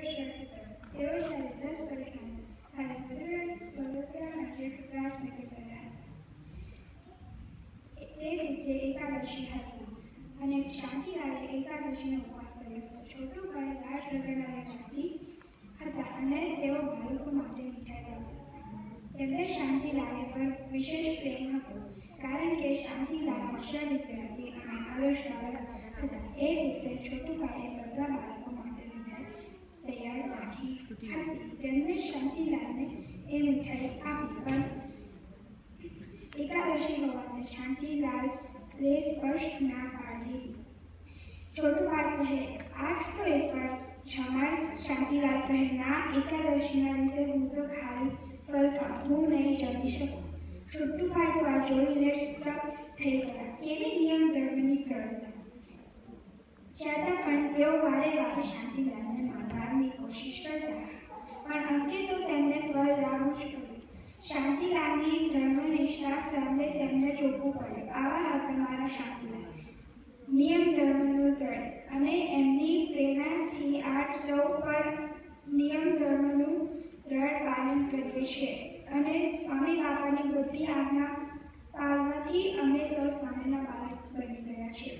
વર્ષ હતા. તેઓ જ્યારે 10 વર્ષના હતા ત્યારે વડોદરાના જેઠ પ્રાર્થના ગયા હતા. તે દિવસે એકાદશી હતી અને શાંતિલાલે એકાદશીનો ઉપવાસ કર્યો હતો. છોટુભાઈ રાજનગરના રહેવાસી હતા અને તેઓ બાળકો માટે મીઠાઈ લાવ્યા. તેમને શાંતિલાલ પર વિશેષ પ્રેમ હતો કારણ કે શાંતિલાલ હોશિયાર વિદ્યાર્થી અને આદર્શવાળા હતા. એ દિવસે છોટુભાઈએ બધા બાળકો માટે મીઠાઈ તૈયાર રાખી હતી. તેમને શાંતિલાલને એ મીઠાઈ આપી, પણ એકાદશી હોવાને શાંતિલાલ સ્પષ્ટ ના પાડી. છોટુભાઈ કહે, આજ તો એકવાર જમાય. શાંતિલાલ કહે, ના, એકાદશીના દિવસે હું તો ખાલી ફળ ખાઉં, હું નહીં જમી શકું. છોટુભાઈ તો આ જોઈને સ્તબ્ધ થઈ ગયા. કેવી નિયમ ધર્મની સરળતા! છતાં પણ તેઓ વારે વારે શાંતિલાલને મારવાની કોશિશ કરતા, પણ અંતે તો તેમને ફળ લાવવું જ પડ્યું. શાંતિલાલની ધર્મનિષ્ઠા સામે તેમને ઝૂકવું પડ્યું. આવા હતા મારા શાંતિલાલ, નિયમ ધર્મનું દ્રઢ, અને એમની પ્રેરણાથી આજ સૌ પર નિયમ ધર્મનું દ્રઢ પાલન કરીએ છીએ અને સ્વામી બાપાની બુદ્ધિ આજ્ઞા પાલવાથી અમે સૌ સ્વામીના બાળક બની ગયા છીએ.